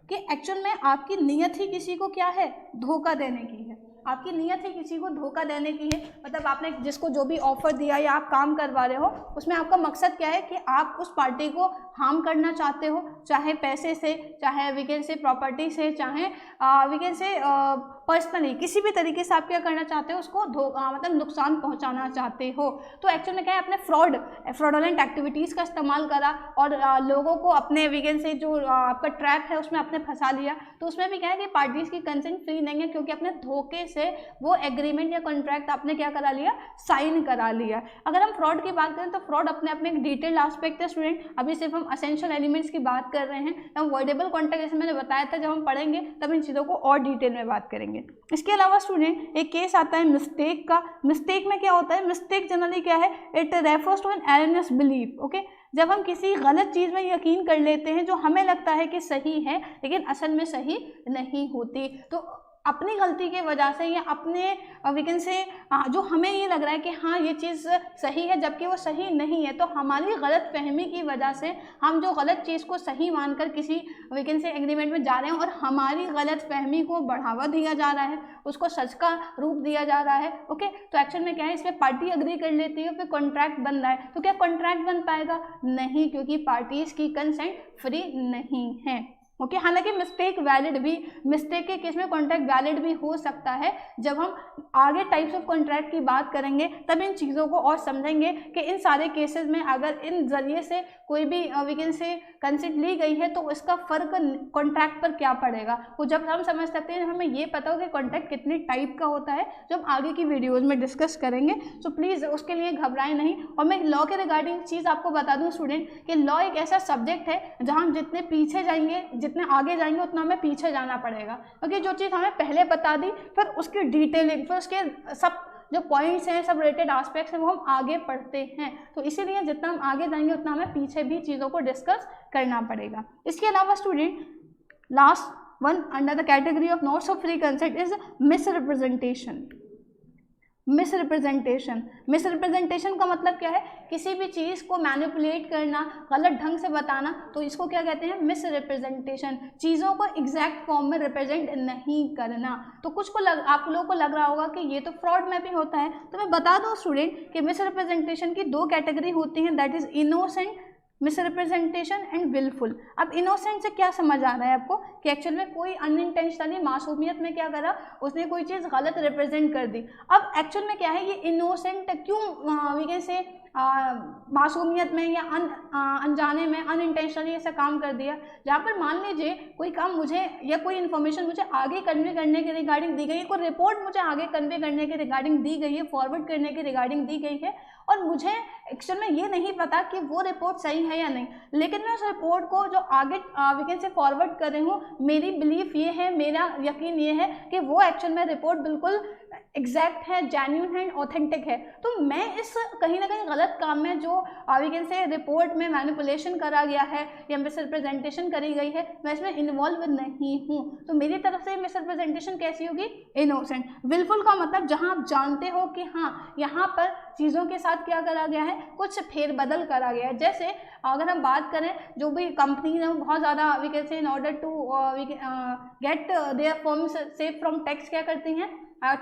कि एक्चुअल में आपकी नीयत ही किसी को क्या है, धोखा देने की है। आपकी नीयत ही किसी को धोखा देने की है, मतलब आपने जिसको जो भी ऑफर दिया या आप काम करवा रहे हो उसमें आपका मकसद क्या है कि आप उस पार्टी को हार्म करना चाहते हो, चाहे पैसे से, चाहे वीकेंड से प्रॉपर्टी से, चाहे वीकेंड से पर्सनली, किसी भी तरीके से आप क्या करना चाहते हो, उसको मतलब नुकसान पहुंचाना चाहते हो। तो एक्चुअल में क्या है, आपने फ्रॉडुलेंट एक्टिविटीज़ का इस्तेमाल करा और लोगों को अपने वीकेंड से जो आपका ट्रैप है उसमें आपने फंसा लिया। तो उसमें भी क्या है कि पार्टीज़ की कंसेंट फ्री नहीं है, क्योंकि अपने धोखे से वो एग्रीमेंट या कॉन्ट्रैक्ट आपने क्या करा लिया, साइन करा लिया। अगर हम फ्रॉड की बात करें तो फ्रॉड अपने आप में एक डिटेल्ड एस्पेक्ट है स्टूडेंट। अभी सिर्फ हम असेंशियल एलिमेंट्स की बात कर रहे हैं, हम वर्डेबल कॉन्टेक्स्ट जैसे मैंने बताया था, जब हम पढ़ेंगे तब इन चीज़ों को और डिटेल में बात करेंगे। इसके अलावा स्टूडेंट एक केस आता है मिस्टेक का। मिस्टेक में क्या होता है, मिस्टेक जनरली क्या है, it refers to an erroneous belief. Okay, जब हम किसी गलत चीज़ में यकीन कर लेते हैं जो हमें लगता है कि सही है लेकिन असल में सही नहीं होती, तो अपनी गलती के वजह से या अपने वीकेंड से जो हमें ये लग रहा है कि हाँ ये चीज़ सही है जबकि वो सही नहीं है, तो हमारी गलत फहमी की वजह से हम जो गलत चीज़ को सही मानकर किसी वीकेंड से एग्रीमेंट में जा रहे हैं और हमारी गलत फहमी को बढ़ावा दिया जा रहा है, उसको सच का रूप दिया जा रहा है। ओके, तो एक्चुअल में क्या है, इसमें पार्टी अग्री कर लेती है, फिर कॉन्ट्रैक्ट बन रहा है, तो क्या कॉन्ट्रैक्ट बन पाएगा? नहीं, क्योंकि पार्टीज़ की कंसेंट फ्री नहीं है। ओके। हालांकि मिस्टेक के केस में कॉन्ट्रैक्ट वैलिड भी हो सकता है। जब हम आगे टाइप्स ऑफ कॉन्ट्रैक्ट की बात करेंगे तब इन चीज़ों को और समझेंगे कि इन सारे केसेस में अगर इन जरिए से कोई भी वीकेंड से कंसेंट ली गई है तो इसका फ़र्क कॉन्ट्रैक्ट पर क्या पड़ेगा, वो जब हम समझ सकते हैं, हमें ये पता हो कि कॉन्ट्रैक्ट कितने टाइप का होता है, जो हम आगे की वीडियोज़ में डिस्कस करेंगे। सो प्लीज़ उसके लिए घबराएं नहीं। और मैं लॉ के रिगार्डिंग चीज़ आपको बता दूँ स्टूडेंट कि लॉ एक ऐसा सब्जेक्ट है जहाँ हम जितने पीछे जाएंगे, जितने आगे जाएंगे, उतना हमें पीछे जाना पड़ेगा, क्योंकि जो चीज़ हमें पहले बता दी फिर उसकी डिटेलिंग, फिर उसके सब जो पॉइंट्स हैं, सब रिलेटेड एस्पेक्ट्स हैं, वो हम आगे पढ़ते हैं। तो इसीलिए जितना हम आगे जाएंगे उतना हमें पीछे भी चीज़ों को डिस्कस करना पड़ेगा। इसके अलावा student last one under the category of notes of free consent is misrepresentation. Misrepresentation का मतलब क्या है, किसी भी चीज़ को मैनिपुलेट करना, गलत ढंग से बताना, तो इसको क्या कहते हैं, मिसरिप्रेजेंटेशन। चीज़ों को एग्जैक्ट फॉर्म में रिप्रेजेंट नहीं करना। तो कुछ को आप लोगों को लग रहा होगा कि ये तो फ्रॉड में भी होता है, तो मैं बता दूं स्टूडेंट कि मिसरिप्रेजेंटेशन की दो कैटेगरी होती हैं, that is innocent misrepresentation and wilful. अब इनोसेंट से क्या समझ आ रहा है आपको कि एक्चुअल में कोई अनइंटेंशनली मासूमियत में क्या करा, उसने कोई चीज़ गलत रिप्रेजेंट कर दी। अब एक्चुअल में क्या है, ये इनोसेंट क्यों वीके से मासूमियत में या अनजाने में अनइंटेंशनली ऐसा काम कर दिया। जहाँ पर मान लीजिए कोई काम मुझे या कोई इन्फॉर्मेशन मुझे आगे कन्वे करने के रिगार्डिंग दी गई है, कोई रिपोर्ट मुझे आगे कन्वे करने के रिगार्डिंग दी गई है, फॉरवर्ड करने के रिगार्डिंग दी गई है, और मुझे एक्चुअल में ये नहीं पता कि वो रिपोर्ट सही है या नहीं, लेकिन मैं उस रिपोर्ट को जो आगे वीकेंड से फॉरवर्ड कर रही हूँ, मेरी बिलीफ ये है, मेरा यकीन ये है कि वो एक्चुअल में रिपोर्ट बिल्कुल एग्जैक्ट है, जेन्युइन है, ऑथेंटिक है। तो मैं इस कहीं ना कहीं गलत काम में जो वीकेंड से रिपोर्ट में मैनिपुलेशन करा गया है या मिसरिप्रेजेंटेशन करी गई है, मैं इसमें इन्वॉल्व नहीं हूँ। तो मेरी तरफ से मिसरिप्रेजेंटेशन कैसी होगी, इनोसेंट। विलफुल का मतलब जहाँ आप जानते हो कि हाँ यहाँ पर चीज़ों के साथ क्या करा गया है, कुछ फेरबदल करा गया है। जैसे अगर हम बात करें, जो भी कंपनी है वो बहुत ज़्यादा we can say in order to get their firms safe from tax क्या करती हैं,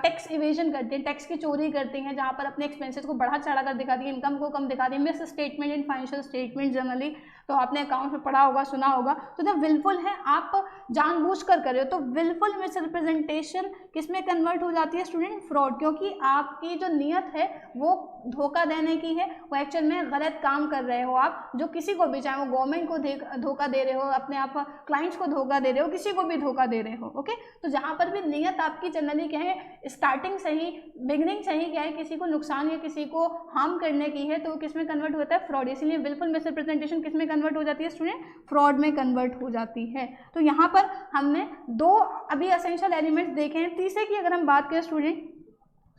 टैक्स इवेजन करती हैं, टैक्स की चोरी करती हैं, जहाँ पर अपने एक्सपेंसेस को बढ़ा चढ़ा कर दिखाती है, इनकम को कम दिखाती है, miss statement in financial statement generally, तो आपने अकाउंट में पढ़ा होगा, सुना होगा। तो जब विलफुल है, आप जानबूझकर कर रहे हो, तो विलफुल मिसरिप्रेजेंटेशन किस में कन्वर्ट हो जाती है स्टूडेंट, फ्रॉड, क्योंकि आपकी जो नीयत है वो धोखा देने की है, वो एक्चुअल में गलत काम कर रहे हो आप, जो किसी को भी, चाहे वो गवर्नमेंट को धोखा दे रहे हो, अपने आप क्लाइंट्स को धोखा दे रहे हो, किसी को भी धोखा दे रहे हो। ओके, तो जहाँ पर भी नीयत आपकी जनरली क्या है, स्टार्टिंग से ही, बिगिनिंग से ही क्या है, किसी को नुकसान या किसी को हार्म करने की है, तो किस में कन्वर्ट होता है, फ्रॉड। इसीलिए विलफुल मिसरिप्रेजेंटेशन किस में कन्वर्ट हो जाती है स्टूडेंट, फ्रॉड में कन्वर्ट हो जाती है। तो यहाँ पर हमने दो अभी एसेंशियल एलिमेंट्स देखे हैं। तीसरे की अगर हम बात करें स्टूडेंट,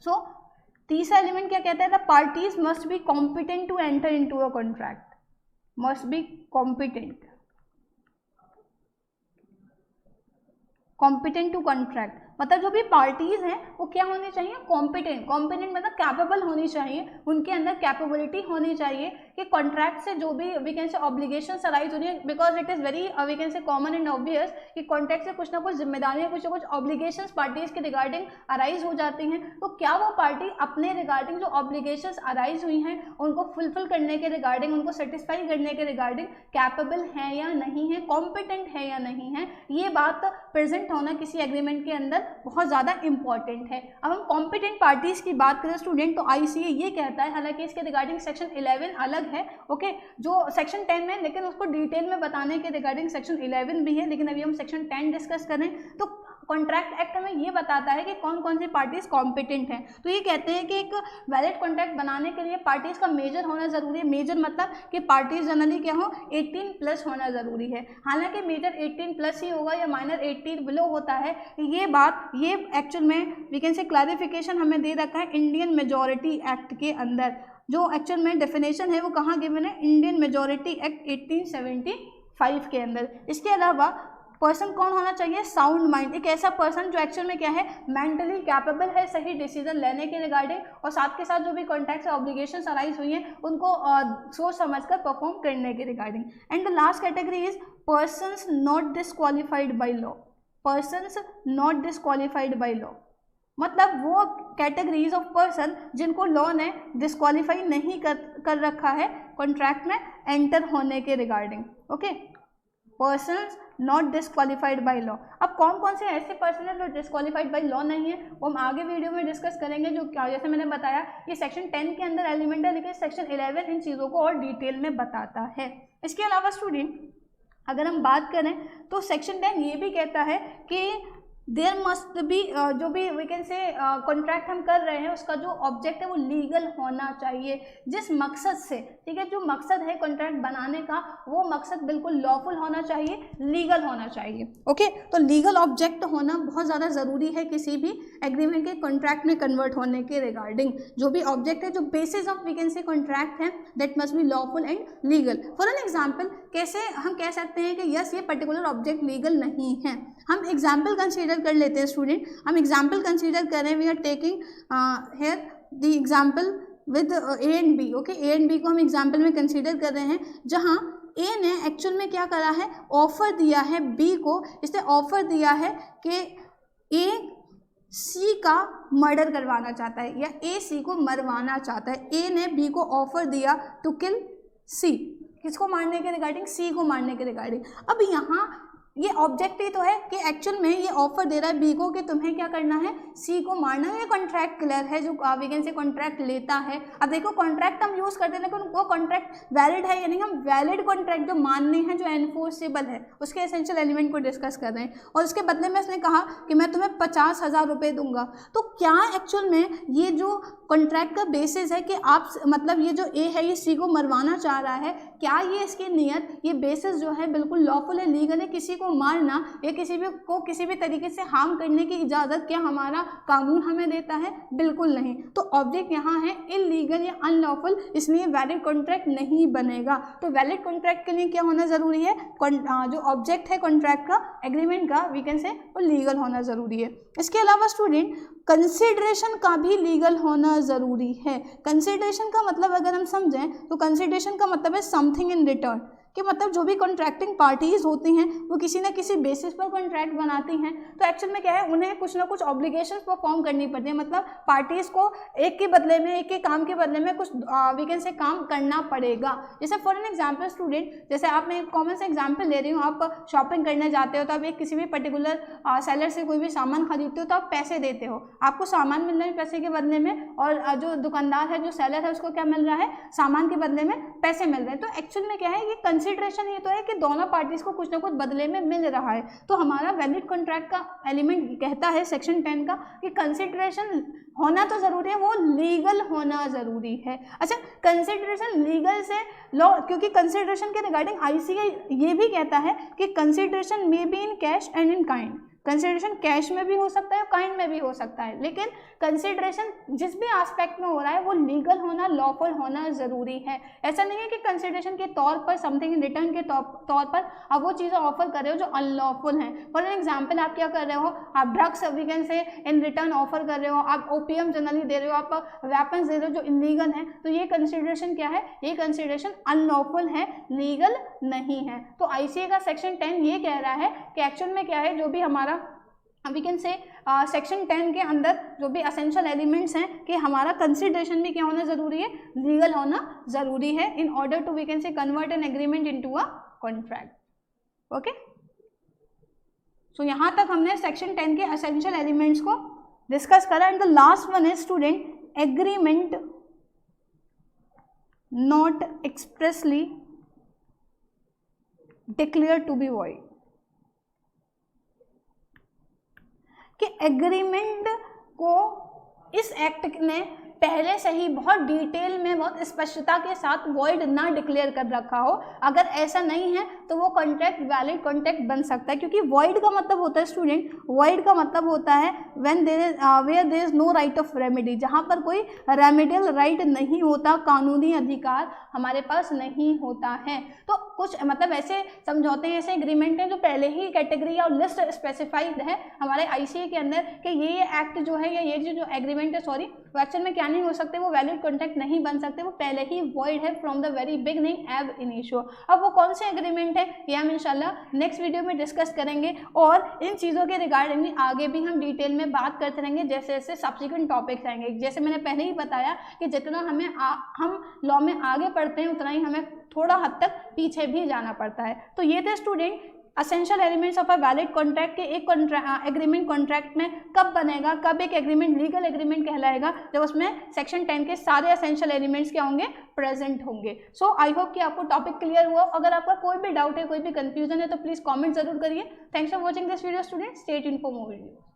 सो तीसरा एलिमेंट क्या कहता है, the parties must be competent to enter into a contract, must be competent to contract, मतलब जो भी पार्टीज हैं वो क्या होनी चाहिए, कॉम्पिटेंट मतलब कैपेबल होनी चाहिए, उनके अंदर कैपेबिलिटी होनी चाहिए कि कॉन्ट्रैक्ट से जो भी we can say obligations arise हो रही है, because it is very we can say common and obvious कि कॉन्ट्रैक्ट से कुछ ना कुछ जिम्मेदारियां, कुछ ना कुछ ऑब्लिगेशंस पार्टीज के रिगार्डिंग अराइज हो जाती हैं। तो क्या वो पार्टी अपने रिगार्डिंग जो ऑब्लिगेशंस अराइज हुई हैं उनको फुलफिल करने के रिगार्डिंग, उनको सेटिस्फाई करने के रिगार्डिंग कैपेबल है या नहीं है, कॉम्पिटेंट है या नहीं है, ये बात प्रेजेंट होना किसी एग्रीमेंट के अंदर बहुत ज़्यादा इंपॉर्टेंट है। अब हम कॉम्पिटेंट पार्टीज की बात करें स्टूडेंट, तो आईसीए ये कहता है, हालांकि इसके रिगार्डिंग सेक्शन 11 अलग है, ओके, जो सेक्शन 10 में, लेकिन उसको डिटेल में बताने के रिगार्डिंग सेक्शन 11 भी है, लेकिन अभी हम सेक्शन 10 डिस्कस करें। तो कॉन्ट्रैक्ट एक्ट हमें ये बताता है कि कौन कौन सी पार्टीज कॉम्पिटेंट हैं। तो ये कहते हैं कि एक वैलिड कॉन्ट्रैक्ट बनाने के लिए पार्टीज का मेजर होना जरूरी है। मेजर मतलब कि पार्टीज जनरली क्या हो, 18+ होना जरूरी है। हालांकि मेजर 18+ ही होगा या माइनर 18 बिलो होता है, ये बात ये एक्चुअल में वी कैन से क्लैरिफिकेशन हमें दे रखा है इंडियन मेजॉरिटी एक्ट के अंदर। जो एक्चुअल में डेफिनेशन है वो कहाँ गिवन है, इंडियन मेजॉरिटी एक्ट 1875 के अंदर। इसके अलावा पर्सन कौन होना चाहिए, साउंड माइंड, एक ऐसा पर्सन जो एक्चुअल में क्या है, मेंटली कैपेबल है सही डिसीजन लेने के रिगार्डिंग, और साथ के साथ जो भी कॉन्ट्रैक्ट से ऑब्लिगेशंस अराइज हुई हैं उनको सोच समझकर परफॉर्म करने के regarding. And the last category is persons not disqualified by law, persons not disqualified by law, मतलब वो कैटेगरीज ऑफ पर्सन जिनको लॉ ने डिस्क्वालीफाई नहीं कर रखा है कॉन्ट्रैक्ट में एंटर होने के regarding. Okay, persons not disqualified by law. अब कौन कौन से ऐसे पर्सन है जो डिस्क्वालीफाइड बाय लॉ नहीं है वो हम आगे वीडियो में डिस्कस करेंगे। जो क्या, जैसे मैंने बताया ये सेक्शन 10 के अंदर एलिमेंट है, लेकिन सेक्शन 11 इन चीज़ों को और डिटेल में बताता है। इसके अलावा स्टूडेंट अगर हम बात करें तो सेक्शन 10 ये भी कहता है कि देयर मस्ट बी, जो भी वी कैन से कॉन्ट्रैक्ट हम कर रहे हैं उसका जो ऑब्जेक्ट है वो लीगल होना चाहिए। जिस मकसद से, ठीक है, जो मकसद है कॉन्ट्रैक्ट बनाने का वो मकसद बिल्कुल लॉफुल होना चाहिए, लीगल होना चाहिए। ओके, तो लीगल ऑब्जेक्ट होना बहुत ज़्यादा ज़रूरी है किसी भी एग्रीमेंट के कॉन्ट्रैक्ट में कन्वर्ट होने के रिगार्डिंग। जो भी ऑब्जेक्ट है, जो basis of we can say contract है, that must be lawful and legal. For an example कैसे हम कह सकते हैं कि यस ये पर्टिकुलर ऑब्जेक्ट लीगल नहीं है। हम एग्जाम्पल कंसीडर कर लेते हैं स्टूडेंट। हम एग्जाम्पल कंसीडर कर रहे हैं, we are taking here the example with A and B. Okay, A and B को हम एग्जाम्पल में कंसीडर कर रहे हैं, जहां ए ने एक्चुअल में क्या करा है, ऑफर दिया है बी को। इसने ऑफर दिया है कि ए सी का मर्डर करवाना चाहता है या ए सी को मरवाना चाहता है। ए ने बी को ऑफर दिया टू किल सी, किसको मारने के रिगार्डिंग, सी को मारने के रिगार्डिंग। अब यहाँ ये ऑब्जेक्ट ही तो है कि एक्चुअल में ये ऑफर दे रहा है बी को कि तुम्हें क्या करना है, सी को मारना है। ये कॉन्ट्रैक्ट क्लियर है, जो वी कैन से कॉन्ट्रैक्ट लेता है। अब देखो कॉन्ट्रैक्ट हम यूज़ करते हैं, लेकिन वो कॉन्ट्रैक्ट वैलिड है या नहीं। हम वैलिड कॉन्ट्रैक्ट जो मानने हैं, जो एनफोर्सेबल है, उसके एसेंशियल एलिमेंट को डिस्कस कर रहे हैं। और उसके बदले में उसने कहा कि मैं तुम्हें 50,000 रुपये दूंगा। तो क्या एक्चुअल में ये जो कॉन्ट्रैक्ट का बेसिस है कि आप मतलब ये जो ए है ये सी को मरवाना चाह रहा है, क्या ये इसकी नियत, ये बेसिस जो है बिल्कुल लॉफुल है, लीगल है? किसी को मारना या किसी भी को किसी भी तरीके से हार्म करने की इजाज़त क्या हमारा कानून हमें देता है? बिल्कुल नहीं। तो ऑब्जेक्ट यहाँ है इलीगल या अनलॉफुल, इसलिए वैलिड कॉन्ट्रैक्ट नहीं बनेगा। तो वैलिड कॉन्ट्रैक्ट के लिए क्या होना ज़रूरी है, जो ऑब्जेक्ट है कॉन्ट्रैक्ट का, एग्रीमेंट का, वी कैन से वो लीगल होना ज़रूरी है। इसके अलावा स्टूडेंट कंसिडरेशन का भी लीगल होना ज़रूरी है। कंसिडरेशन का मतलब अगर हम समझें तो कंसिडरेशन का मतलब है समथिंग इन रिटर्न, कि मतलब जो भी कॉन्ट्रैक्टिंग पार्टीज़ होती हैं वो किसी न किसी बेसिस पर कॉन्ट्रैक्ट बनाती हैं। तो एक्चुअल में क्या है, उन्हें कुछ ना कुछ ऑब्लिगेशंस परफॉर्म करनी पड़ती है। मतलब पार्टीज़ को एक के बदले में, एक के काम के बदले में कुछ वी कैन से काम करना पड़ेगा। जैसे फॉर एन एग्जाम्पल स्टूडेंट, जैसे आप मैं एक कॉमन सा एग्जाम्पल ले रही हूँ, आप शॉपिंग करने जाते हो तो आप एक किसी भी पर्टिकुलर सेलर से कोई भी सामान खरीदते हो तो आप पैसे देते हो, आपको सामान मिल रहा है पैसे के बदले में, और जो दुकानदार है, जो सेलर है, उसको क्या मिल रहा है, सामान के बदले में पैसे मिल रहे हैं। तो एक्चुअल में क्या है, ये कंसिडरेशन ये तो है कि दोनों पार्टीज को कुछ ना कुछ बदले में मिल रहा है। तो हमारा वैलिड कॉन्ट्रैक्ट का एलिमेंट कहता है सेक्शन 10 का कि कंसिडरेशन होना तो ज़रूरी है, वो लीगल होना ज़रूरी है। अच्छा, कंसिडरेशन लीगल से लॉ, क्योंकि कंसिडरेशन के रिगार्डिंग आईसीए ये भी कहता है कि consideration may be in cash and in kind. Consideration cash में भी हो सकता है, काइंड में भी हो सकता है, लेकिन कंसिडरेशन जिस भी एस्पेक्ट में हो रहा है वो लीगल होना, लॉफुल होना ज़रूरी है। ऐसा नहीं है कि कंसिडरेशन के तौर पर, समथिंग इन रिटर्न के तौर पर आप वो चीज़ें ऑफर कर रहे हो जो अनलॉफुल हैं। फॉर एन एग्जाम्पल, आप क्या कर रहे हो, आप drugs we can say in return offer कर रहे हो, आप ओपीएम जनरली दे रहे हो, आप वेपन्स दे रहे हो जो इलीगल हैं। तो ये कंसिडरेशन क्या है, ये कंसिडरेशन अनलॉफुल है, लीगल नहीं है। तो आईसीए का सेक्शन 10 ये कह रहा है कि एक्चुअल में क्या है, जो भी हमारा वी कैन से सेक्शन 10 के अंदर जो भी असेंशियल एलिमेंट्स हैं कि हमारा कंसिडरेशन भी क्या होना ज़रूरी है, लीगल होना ज़रूरी है, in order to we can say convert an agreement into a contract. Okay, so यहाँ तक हमने सेक्शन 10 के असेंशियल एलिमेंट्स को डिस्कस करा। And the last one is student agreement not expressly declare to be void. कि agreement को इस act ने पहले से ही बहुत डिटेल में, बहुत स्पष्टता के साथ वॉइड ना डिक्लेयर कर रखा हो। अगर ऐसा नहीं है तो वो कॉन्ट्रैक्ट वैलिड कॉन्ट्रैक्ट बन सकता है, क्योंकि वॉइड का मतलब होता है स्टूडेंट, वॉइड का मतलब होता है when where there is no right of remedy, जहाँ पर कोई रेमेडियल राइट नहीं होता, कानूनी अधिकार हमारे पास नहीं होता है। तो कुछ मतलब ऐसे समझौते हैं, ऐसे एग्रीमेंट हैं जो पहले ही कैटेगरी और लिस्ट स्पेसिफाइड है हमारे आईसीए के अंदर कि ये एक्ट जो है या ये जो एग्रीमेंट है, सॉरी, वो एक्चुअल में क्या नहीं हो सकते, वो वैलिड कॉन्ट्रैक्ट नहीं बन सकते, वो पहले ही वॉइड है फ्रॉम द वेरी बिगनिंग एब इनिशियो। अब वो कौन से एग्रीमेंट है ये हम इंशाल्लाह नेक्स्ट वीडियो में डिस्कस करेंगे, और इन चीज़ों के रिगार्डिंग आगे भी हम डिटेल में बात करते रहेंगे जैसे जैसे सब्सिक्वेंट टॉपिक्स आएंगे। जैसे मैंने पहले ही बताया कि जितना हम लॉ में आगे पढ़ते हैं उतना ही हमें थोड़ा हद तक पीछे भी जाना पड़ता है। तो ये थे student essential elements of a valid contract के एक एग्रीमेंट कॉन्ट्रैक्ट में कब बनेगा, कब एक एग्रीमेंट लीगल एग्रीमेंट कहलाएगा, जब उसमें सेक्शन 10 के सारे असेंशियल एलिमेंट्स क्या होंगे, प्रेजेंट होंगे। सो आई होप कि आपको टॉपिक क्लियर हुआ। अगर आपका कोई भी डाउट है, कोई भी कंफ्यूजन है तो प्लीज कमेंट जरूर करिए। Thanks for watching this video student, stay tuned for more video.